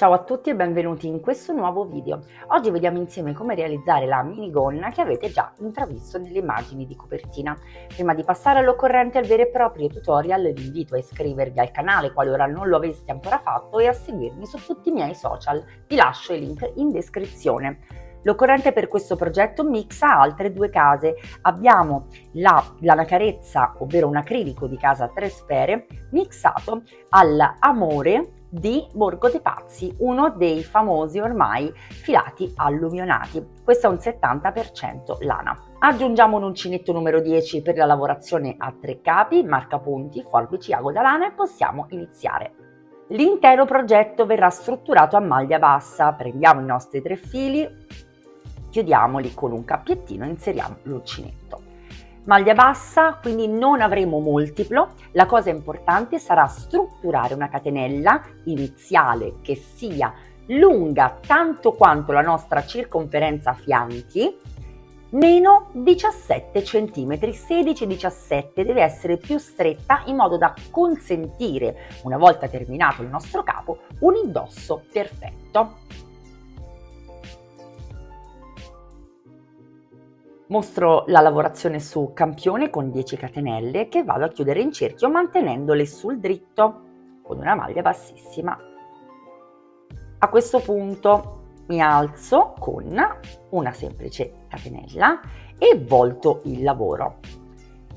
Ciao a tutti e benvenuti in questo nuovo video. Oggi vediamo insieme come realizzare la minigonna che avete già intravisto nelle immagini di copertina. Prima di passare all'occorrente e al vero e proprio tutorial vi invito a iscrivervi al canale qualora non lo aveste ancora fatto e a seguirmi su tutti i miei social. Vi lascio i link in descrizione. L'occorrente per questo progetto mixa altre due case. Abbiamo la carezza, ovvero un acrilico di casa 3 sfere, mixato all'Amore di Borgo dei Pazzi, uno dei famosi ormai filati alluvionati. Questo è un 70% lana. Aggiungiamo un uncinetto numero 10 per la lavorazione a 3 capi, marcapunti, forbici, ago da lana e possiamo iniziare. L'intero progetto verrà strutturato a maglia bassa. Prendiamo i nostri 3 fili, chiudiamoli con un cappiettino e inseriamo l'uncinetto. Maglia bassa, quindi non avremo multiplo. La cosa importante sarà strutturare una catenella iniziale che sia lunga tanto quanto la nostra circonferenza fianchi, meno 17 cm, 16-17 deve essere più stretta in modo da consentire, una volta terminato il nostro capo, un indosso perfetto. Mostro la lavorazione su campione con 10 catenelle che vado a chiudere in cerchio mantenendole sul dritto con una maglia bassissima. A questo punto mi alzo con una semplice catenella e volto il lavoro.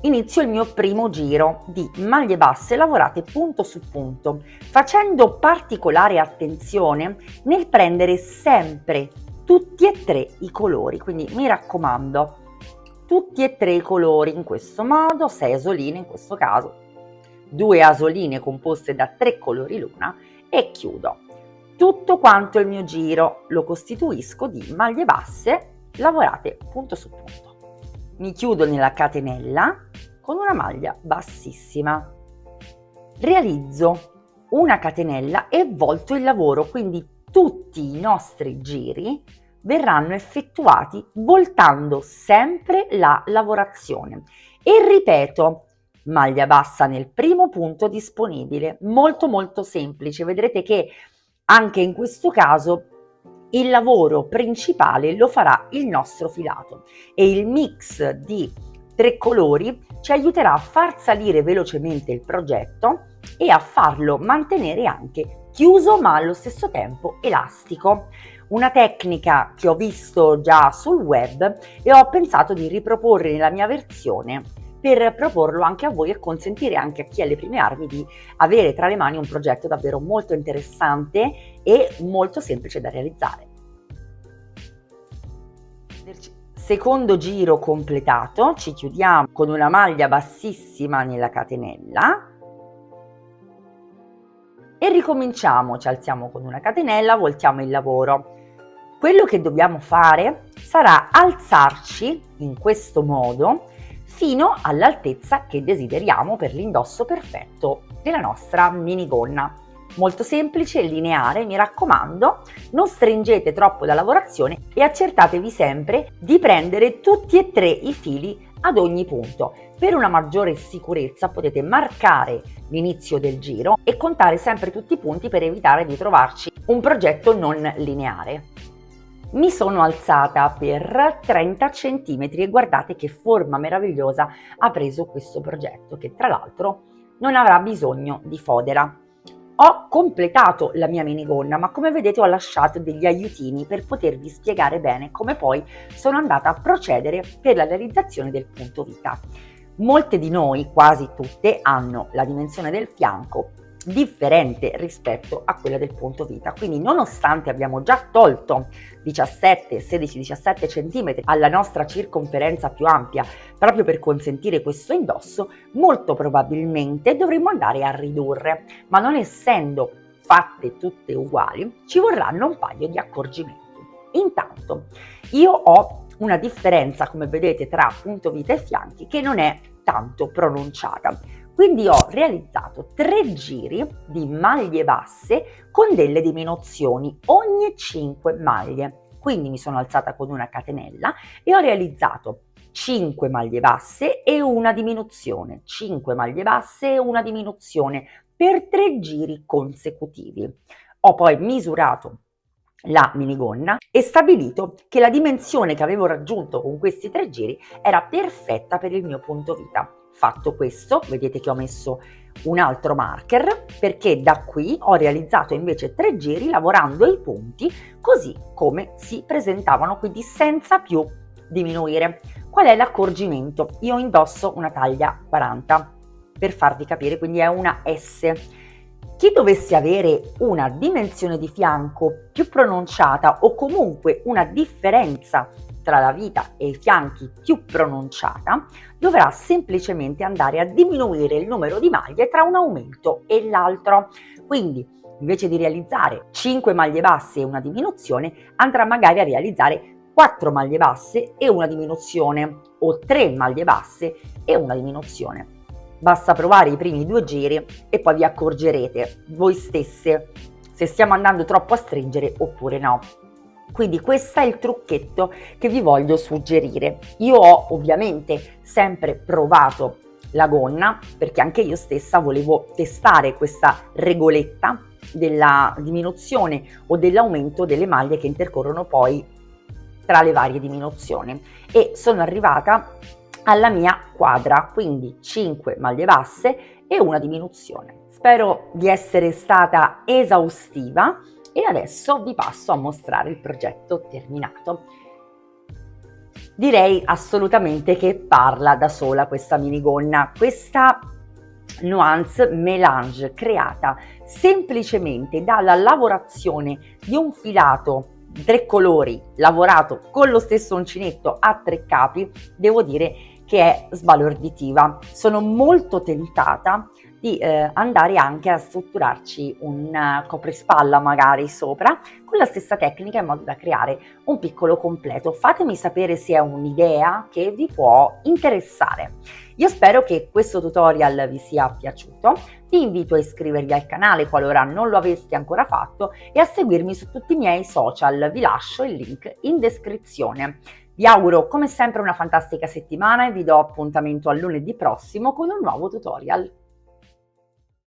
Inizio il mio primo giro di maglie basse lavorate punto su punto, facendo particolare attenzione nel prendere sempre tutti e 3 i colori, quindi mi raccomando, tutti e 3 i colori in questo modo, 6 asoline in questo caso, 2 asoline composte da 3 colori luna e chiudo. Tutto quanto il mio giro lo costituisco di maglie basse lavorate punto su punto. Mi chiudo nella catenella con una maglia bassissima. Realizzo una catenella e volto il lavoro, quindi tutti i nostri giri verranno effettuati voltando sempre la lavorazione e ripeto, maglia bassa nel primo punto disponibile, molto semplice. Vedrete che anche in questo caso il lavoro principale lo farà il nostro filato e il mix di 3 colori ci aiuterà a far salire velocemente il progetto e a farlo mantenere anche chiuso ma allo stesso tempo elastico. Una tecnica che ho visto già sul web e ho pensato di riproporre nella mia versione per proporlo anche a voi e consentire anche a chi ha le prime armi di avere tra le mani un progetto davvero molto interessante e molto semplice da realizzare. Secondo giro completato, ci chiudiamo con una maglia bassissima nella catenella e ricominciamo, ci alziamo con una catenella, voltiamo il lavoro. Quello che dobbiamo fare sarà alzarci in questo modo fino all'altezza che desideriamo per l'indosso perfetto della nostra minigonna. Molto semplice e lineare, mi raccomando, non stringete troppo la lavorazione e accertatevi sempre di prendere tutti e 3 i fili ad ogni punto. Per una maggiore sicurezza potete marcare l'inizio del giro e contare sempre tutti i punti per evitare di trovarci un progetto non lineare. Mi sono alzata per 30 cm e guardate che forma meravigliosa ha preso questo progetto, che tra l'altro non avrà bisogno di fodera. Ho completato la mia minigonna, ma come vedete ho lasciato degli aiutini per potervi spiegare bene come poi sono andata a procedere per la realizzazione del punto vita. Molte di noi, quasi tutte, hanno la dimensione del fianco differente rispetto a quella del punto vita, quindi nonostante abbiamo già tolto 16-17 cm alla nostra circonferenza più ampia proprio per consentire questo indosso, molto probabilmente dovremo andare a ridurre, ma non essendo fatte tutte uguali ci vorranno un paio di accorgimenti. Intanto io ho una differenza, come vedete, tra punto vita e fianchi che non è tanto pronunciata. Quindi ho realizzato 3 giri di maglie basse con delle diminuzioni ogni 5 maglie. Quindi mi sono alzata con una catenella e ho realizzato 5 maglie basse e una diminuzione, 5 maglie basse e una diminuzione per 3 giri consecutivi. Ho poi misurato la minigonna e stabilito che la dimensione che avevo raggiunto con questi 3 giri era perfetta per il mio punto vita. Fatto questo, vedete che ho messo un altro marker perché da qui ho realizzato invece 3 giri lavorando i punti così come si presentavano, quindi senza più diminuire. Qual è l'accorgimento? Io indosso una taglia 40 per farvi capire, quindi è una S. Chi dovesse avere una dimensione di fianco più pronunciata o comunque una differenza tra la vita e i fianchi più pronunciata, dovrà semplicemente andare a diminuire il numero di maglie tra un aumento e l'altro. Quindi, invece di realizzare 5 maglie basse e una diminuzione, andrà magari a realizzare 4 maglie basse e una diminuzione o 3 maglie basse e una diminuzione. Basta provare i primi 2 giri e poi vi accorgerete voi stesse se stiamo andando troppo a stringere oppure no. Quindi questo è il trucchetto che vi voglio suggerire. Io ho ovviamente sempre provato la gonna perché anche io stessa volevo testare questa regoletta della diminuzione o dell'aumento delle maglie che intercorrono poi tra le varie diminuzioni e sono arrivata alla mia quadra, quindi 5 maglie basse e una diminuzione. Spero di essere stata esaustiva e adesso vi passo a mostrare il progetto terminato. Direi assolutamente che parla da sola questa minigonna, questa nuance mélange creata semplicemente dalla lavorazione di un filato 3 colori lavorato con lo stesso uncinetto a 3 capi, devo dire che è sbalorditiva. Sono molto tentata di andare anche a strutturarci un coprispalla magari sopra con la stessa tecnica in modo da creare un piccolo completo. Fatemi sapere se è un'idea che vi può interessare. Io spero che questo tutorial vi sia piaciuto, vi invito a iscrivervi al canale qualora non lo aveste ancora fatto e a seguirmi su tutti i miei social, vi lascio il link in descrizione. Vi auguro come sempre una fantastica settimana e vi do appuntamento al lunedì prossimo con un nuovo tutorial.